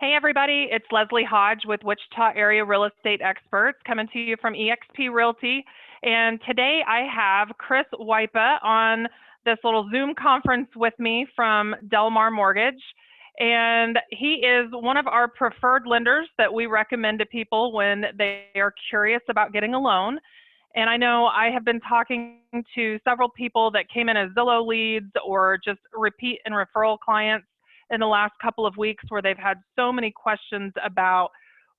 Hey everybody, it's Lesley Hodge with Wichita Area Real Estate Experts coming to you from eXp Realty. And today I have Chris Waipa on this little Zoom conference with me from Delmar Mortgage. And he is one of our preferred lenders that we recommend to people when they are curious about getting a loan. And I know I have been talking to several people that came in as Zillow leads or just repeat and referral clients in the last couple of weeks where they've had so many questions about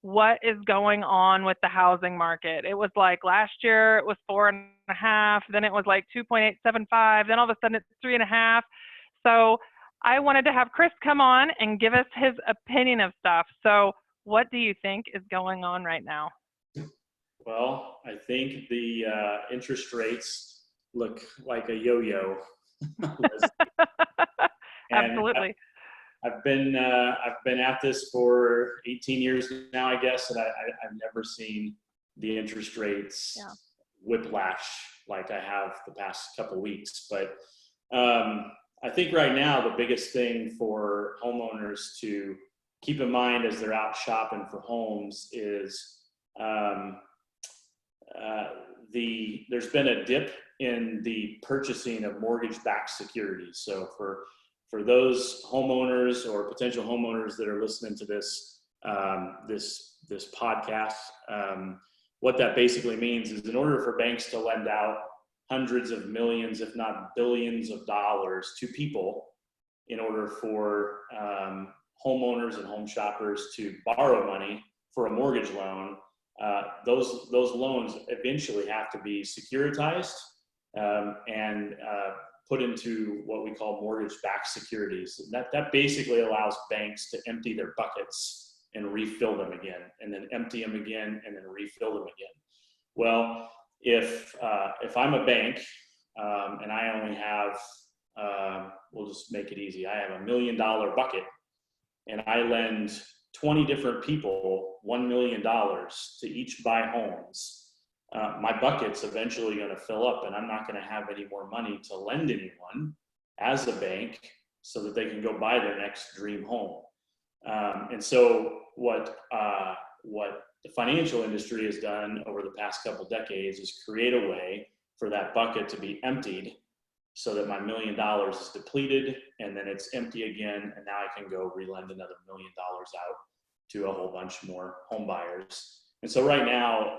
what is going on with the housing market. It was like last year it was 4.5, then it was like 2.875, then all of a sudden it's 3.5. So I wanted to have Chris come on and give us his opinion of stuff. So what do you think is going on right now? Well, I think the interest rates look like a yo-yo. Absolutely. I've been at this for 18 years now, I guess, and I've never seen the interest rates whiplash like I have the past couple weeks. But I think right now the biggest thing for homeowners to keep in mind as they're out shopping for homes is there's been a dip in the purchasing of mortgage-backed securities. So for those homeowners or potential homeowners that are listening to this this podcast, what that basically means is in order for banks to lend out hundreds of millions, if not billions of dollars to people in order for homeowners and home shoppers to borrow money for a mortgage loan, those loans eventually have to be securitized and put into what we call mortgage-backed securities. And that basically allows banks to empty their buckets and refill them again, and then empty them again, and then refill them again. Well, if I'm a bank and I only have, we'll just make it easy, I have $1 million bucket, and I lend 20 different people $1 million to each buy homes, my bucket's eventually going to fill up, and I'm not going to have any more money to lend anyone as a bank so that they can go buy their next dream home. And so what the financial industry has done over the past couple decades is create a way for that bucket to be emptied so that my $1 million is depleted, and then it's empty again, and now I can go relend another $1 million out to a whole bunch more home buyers. And so right now,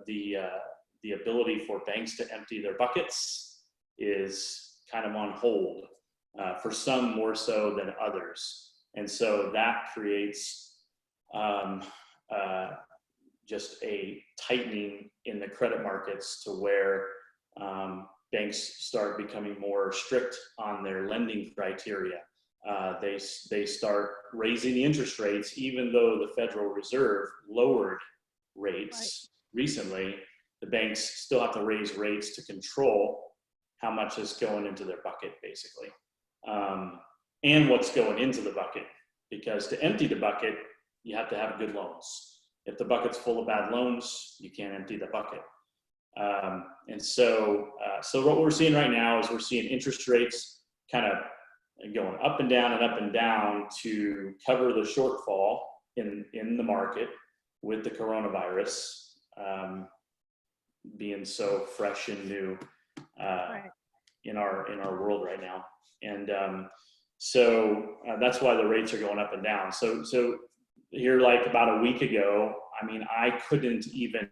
the ability for banks to empty their buckets is kind of on hold for some more so than others. And so that creates just a tightening in the credit markets to where banks start becoming more strict on their lending criteria. They start raising the interest rates, even though the Federal Reserve lowered rates recently. The banks still have to raise rates to control how much is going into their bucket, basically, and what's going into the bucket. Because to empty the bucket, you have to have good loans. If the bucket's full of bad loans, you can't empty the bucket. And so what we're seeing right now is we're seeing interest rates kind of going up and down to cover the shortfall in the market with the coronavirus being so fresh and new in our world right now. And so that's why the rates are going up and down. So here, like about a week ago, I mean, I couldn't even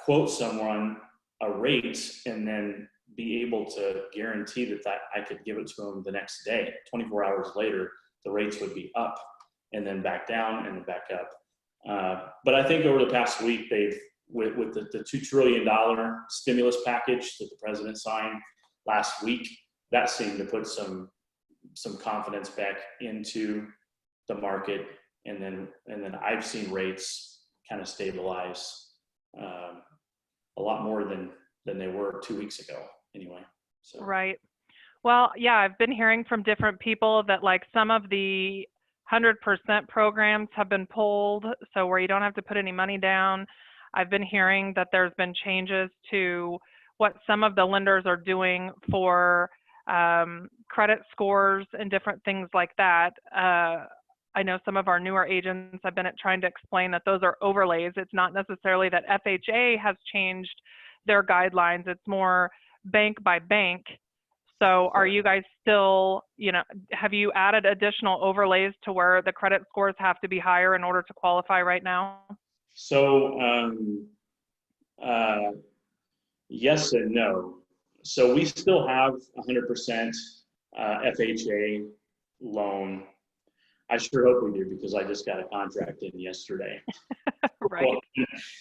quote someone a rate and then be able to guarantee that I could give it to them the next day. 24 hours later, the rates would be up and then back down and then back up. But I think over the past week, they've, with the $2 trillion stimulus package that the president signed last week, that seemed to put some confidence back into the market. And then I've seen rates kind of stabilize a lot more than they were 2 weeks ago anyway. So. Right. Well, yeah, I've been hearing from different people that like some of the 100% programs have been pulled, so where you don't have to put any money down. I've been hearing that there's been changes to what some of the lenders are doing for credit scores and different things like that. I know some of our newer agents have been trying to explain that those are overlays. It's not necessarily that FHA has changed their guidelines. It's more bank by bank. So are you guys still, have you added additional overlays to where the credit scores have to be higher in order to qualify right now? So yes and no. So we still have 100% FHA loan. I sure hope we do, because I just got a contract in yesterday. Right.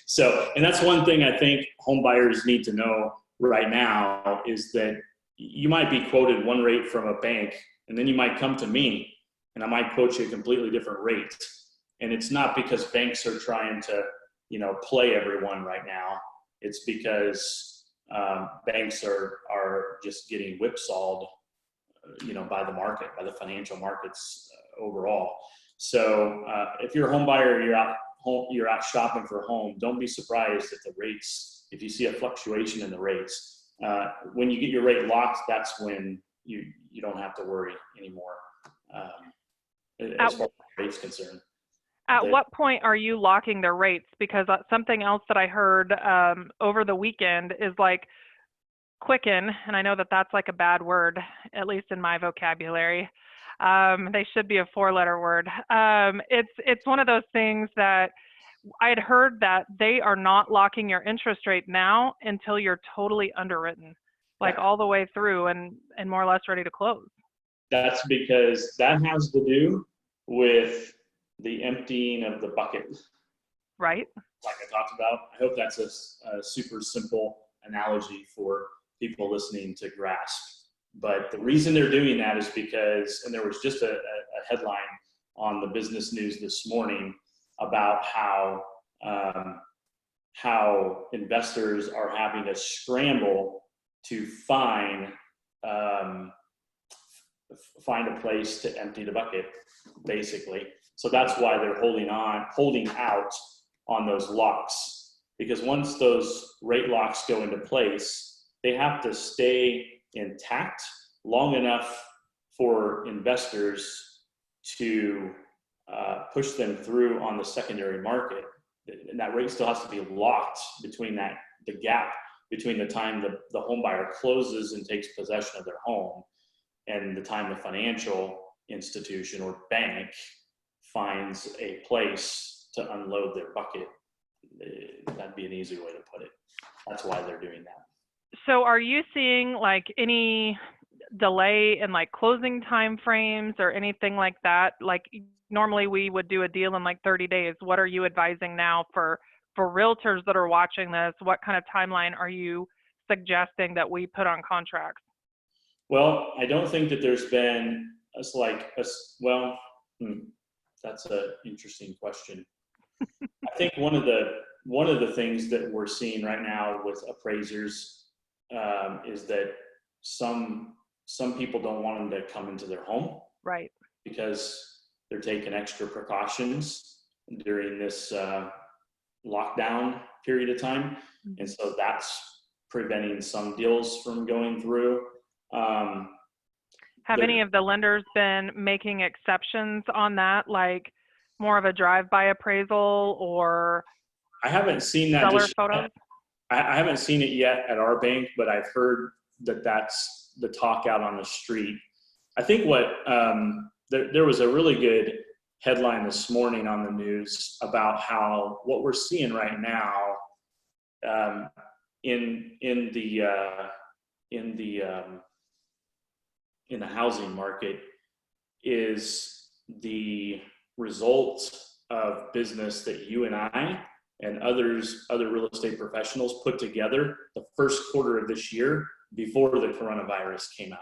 So, and that's one thing I think home buyers need to know right now, is that you might be quoted one rate from a bank, and then you might come to me and I might quote you a completely different rate. And it's not because banks are trying to, play everyone right now. It's because banks are just getting whipsawed, by the market, by the financial markets overall. So if you're a home buyer, you're out shopping for a home, don't be surprised at the rates. If you see a fluctuation in the rates, when you get your rate locked, that's when you don't have to worry anymore, as far as rates concerned. At what point are you locking their rates? Because something else that I heard over the weekend is like Quicken, and I know that that's like a bad word, at least in my vocabulary. They should be a 4-letter word. It's one of those things that I had heard that they are not locking your interest rate now until you're totally underwritten, like all the way through and more or less ready to close. That's because that has to do with the emptying of the bucket. Right. Like I talked about. I hope that's a super simple analogy for people listening to grasp. But the reason they're doing that is because, and there was just a headline on the business news this morning about how investors are having to scramble to find a place to empty the bucket, basically. So that's why they're holding out on those locks, because once those rate locks go into place, they have to stay intact long enough for investors to push them through on the secondary market. And that rate still has to be locked between the gap between the time the home buyer closes and takes possession of their home and the time the financial institution or bank finds a place to unload their bucket. That'd be an easy way to put it. That's why they're doing that. So are you seeing like any delay in like closing time frames or anything like that? Like normally we would do a deal in like 30 days. What are you advising now for realtors that are watching this? What kind of timeline are you suggesting that we put on contracts? Well, I don't think that there's been that's an interesting question. I think one of the things that we're seeing right now with appraisers is that some people don't want them to come into their home, right? Because they're taking extra precautions during this lockdown period of time, and so that's preventing some deals from going through. Have any of the lenders been making exceptions on that, like more of a drive-by appraisal or I haven't seen that seller photos? I haven't seen it yet at our bank, but I've heard that that's the talk out on the street. I think there was a really good headline this morning on the news about how what we're seeing right now in the housing market is the result of business that you and I and other real estate professionals put together the first quarter of this year before the coronavirus came out.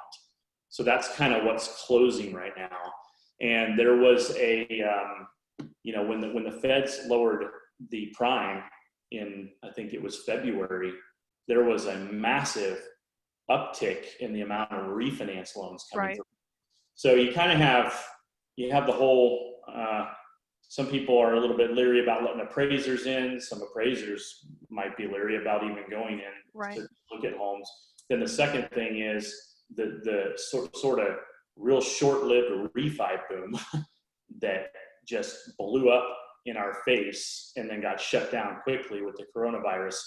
So that's kind of what's closing right now. And there was when the feds lowered the prime in, I think it was February, there was a massive uptick in the amount of refinance loans coming through. So you kind of have the whole, some people are a little bit leery about letting appraisers in. Some appraisers might be leery about even going in to look at homes. Then the second thing is the sort of real short-lived refi boom that just blew up in our face and then got shut down quickly with the coronavirus,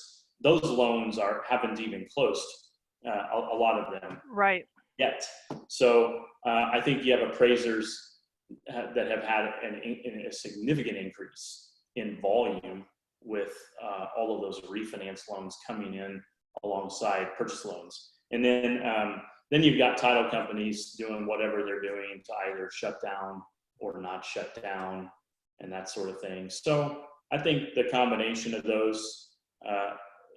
those loans haven't even closed, a lot of them. Right. Yet. So I think you have appraisers that have had a significant increase in volume with all of those refinance loans coming in alongside purchase loans. And then you've got title companies doing whatever they're doing to either shut down or not shut down and that sort of thing. So I think the combination of those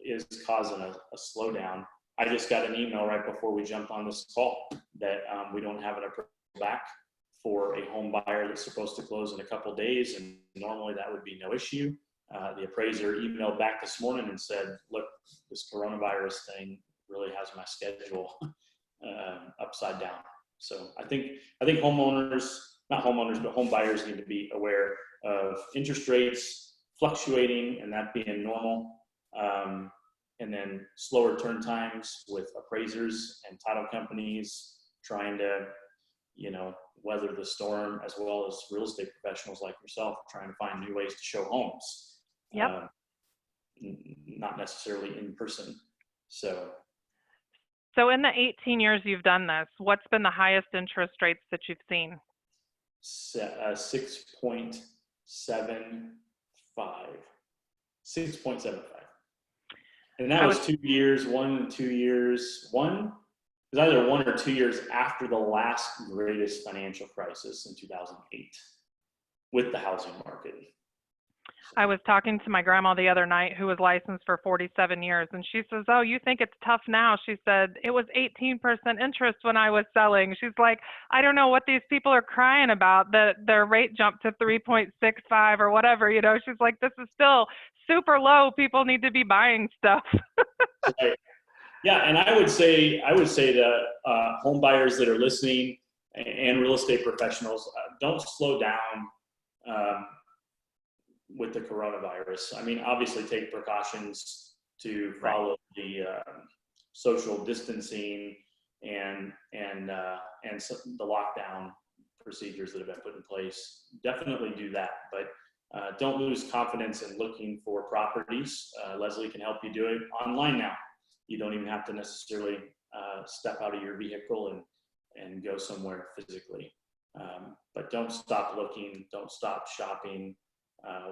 is causing a slowdown. I just got an email right before we jumped on this call that we don't have an appraisal back for a home buyer that's supposed to close in a couple days, and normally that would be no issue. The appraiser emailed back this morning and said, look, this coronavirus thing really has my schedule upside down. So I think homeowners, not homeowners, but home buyers need to be aware of interest rates fluctuating and that being normal. And then slower turn times with appraisers and title companies trying to, weather the storm, as well as real estate professionals like yourself trying to find new ways to show homes. Yep. Not necessarily in person. So in the 18 years you've done this, what's been the highest interest rates that you've seen? 6.75. 6.75. And that was 2 years, 1 and 2 years. One it was either 1 or 2 years after the last greatest financial crisis in 2008 with the housing market. I was talking to my grandma the other night, who was licensed for 47 years, and she says, oh, you think it's tough now? She said, it was 18% interest when I was selling. She's like, I don't know what these people are crying about, that their rate jumped to 3.65 or whatever, She's like, this is still super low. People need to be buying stuff. Right. Yeah, and I would say to home buyers that are listening and real estate professionals, don't slow down with the coronavirus. I mean, obviously take precautions to follow the social distancing and the lockdown procedures that have been put in place. Definitely do that, but don't lose confidence in looking for properties. Lesley can help you do it online now. You don't even have to necessarily step out of your vehicle and go somewhere physically. But don't stop looking, don't stop shopping.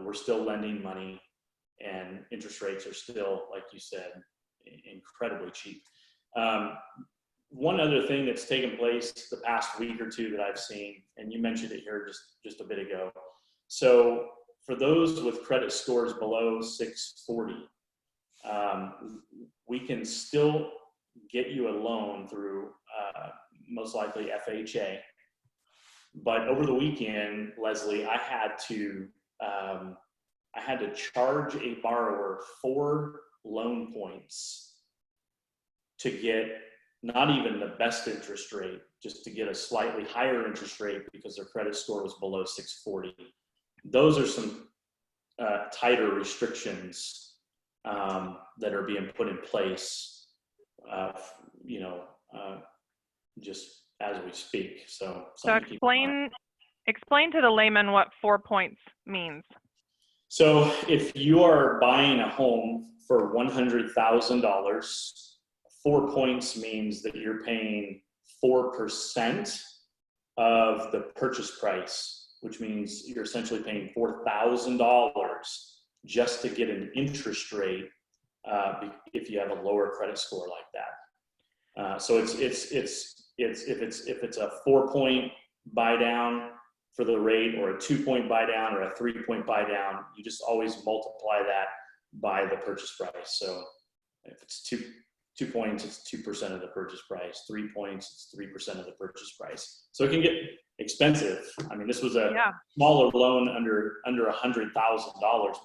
We're still lending money, and interest rates are still, like you said, incredibly cheap. One other thing that's taken place the past week or two that I've seen, and you mentioned it here just a bit ago. So for those with credit scores below 640, we can still get you a loan through most likely FHA. But over the weekend, Lesley, I had to charge a borrower 4 loan points to get not even the best interest rate, just to get a slightly higher interest rate because their credit score was below 640. Those are some tighter restrictions that are being put in place, just as we speak. So explain to the layman what 4 points means. So if you are buying a home for $100,000, 4 points means that you're paying 4% of the purchase price, which means you're essentially paying $4,000 just to get an interest rate if you have a lower credit score like that. So if it's a 4-point buy down for the rate, or a 2-point buy down, or a 3-point buy down, you just always multiply that by the purchase price. So if it's 2 points, it's 2% of the purchase price. 3 points, it's 3% of the purchase price. So it can get expensive. I mean, this was a smaller loan under $100,000,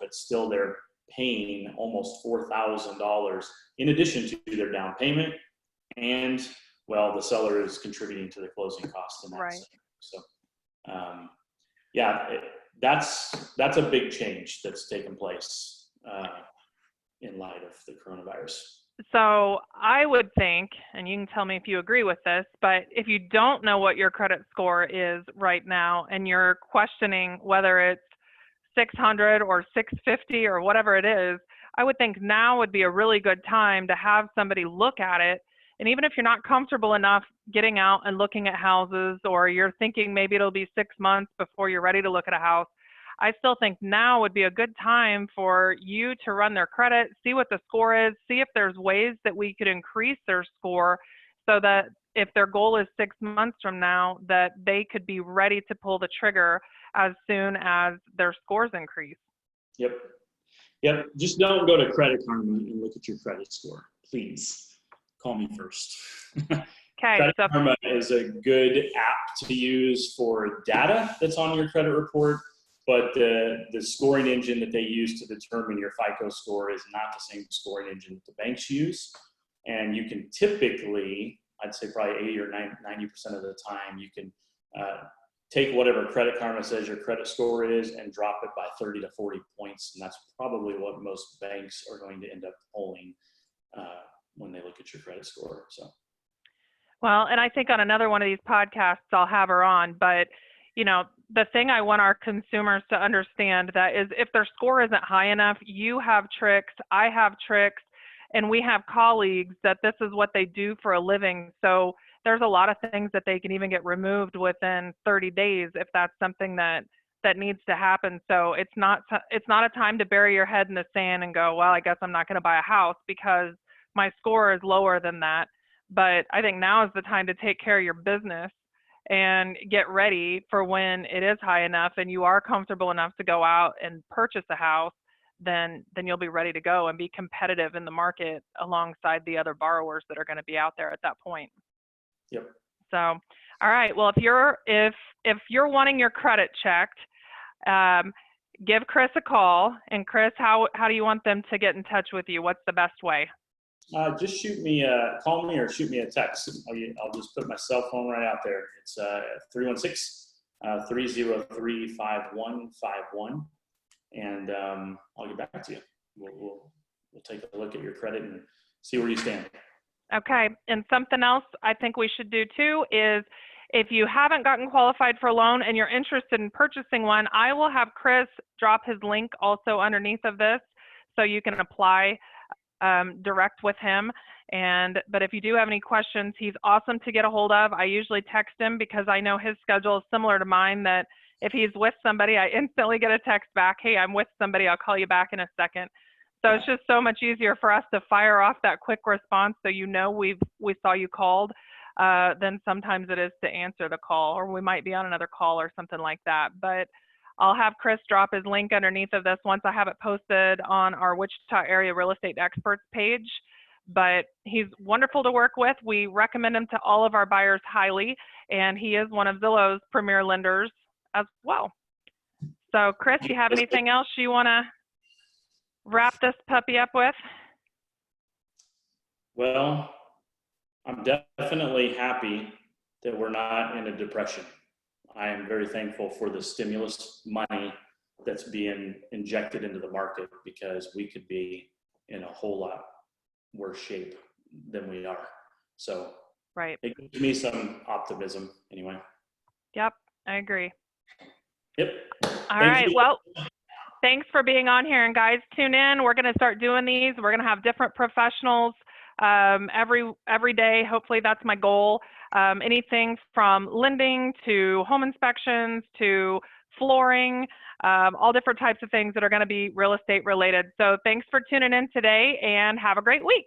but still they're paying almost $4,000 in addition to their down payment, and the seller is contributing to the closing costs in that. Right. So, that's a big change that's taken place in light of the coronavirus. So I would think, and you can tell me if you agree with this, but if you don't know what your credit score is right now and you're questioning whether it's 600 or 650 or whatever it is, I would think now would be a really good time to have somebody look at it. And even if you're not comfortable enough getting out and looking at houses, or you're thinking maybe it'll be 6 months before you're ready to look at a house, I still think now would be a good time for you to run their credit, see what the score is, see if there's ways that we could increase their score so that if their goal is 6 months from now, that they could be ready to pull the trigger as soon as their scores increase. Yep. Yep. Just don't go to Credit Karma and look at your credit score. Please call me first. Okay. Credit Karma is a good app to use for data that's on your credit report, but the scoring engine that they use to determine your FICO score is not the same scoring engine that the banks use. And you can typically, I'd say probably 80 or 90% of the time, you can take whatever Credit Karma says your credit score is and drop it by 30 to 40 points. And that's probably what most banks are going to end up pulling when they look at your credit score. So. Well, and I think on another one of these podcasts, I'll have her on, but you know, the thing I want our consumers to understand that is if their score isn't high enough, you have tricks, I have tricks, and we have colleagues that this is what they do for a living. So there's a lot of things that they can even get removed within 30 days if that's something that needs to happen. So it's not a time to bury your head in the sand and go, well, I guess I'm not going to buy a house because my score is lower than that. But I think now is the time to take care of your business and get ready for when it is high enough and you are comfortable enough to go out and purchase a house, then you'll be ready to go and be competitive in the market alongside the other borrowers that are going to be out there at that point. Yep. So, all right. Well, if you're wanting your credit checked, give Chris a call. And Chris, how do you want them to get in touch with you? What's the best way? Just call me or shoot me a text. I'll just put my cell phone right out there. It's 316-303-5151, and I'll get back to you. We'll take a look at your credit and see where you stand. Okay, and something else I think we should do too is if you haven't gotten qualified for a loan and you're interested in purchasing one, I will have Chris drop his link also underneath of this so you can apply direct with him. But if you do have any questions, he's awesome to get a hold of. I usually text him because I know his schedule is similar to mine, that if he's with somebody, I instantly get a text back, hey, I'm with somebody, I'll call you back in a second. So it's just so much easier for us to fire off that quick response so you know we saw you called than sometimes it is to answer the call, or we might be on another call or something like that. But I'll have Chris drop his link underneath of this once I have it posted on our Wichita area real estate experts page. But he's wonderful to work with. We recommend him to all of our buyers highly, and he is one of Zillow's premier lenders as well. So Chris, you have anything else you want to wrap this puppy up with? Well, I'm definitely happy that we're not in a depression. I am very thankful for the stimulus money that's being injected into the market, because we could be in a whole lot worse shape than we are. So right, it gives me some optimism anyway. Yep, I agree. Yep. All right. Well, thanks for being on here. And guys, tune in. We're going to start doing these. We're going to have different professionals every day. Hopefully that's my goal. Anything from lending to home inspections to flooring, all different types of things that are going to be real estate related. So thanks for tuning in today, and have a great week.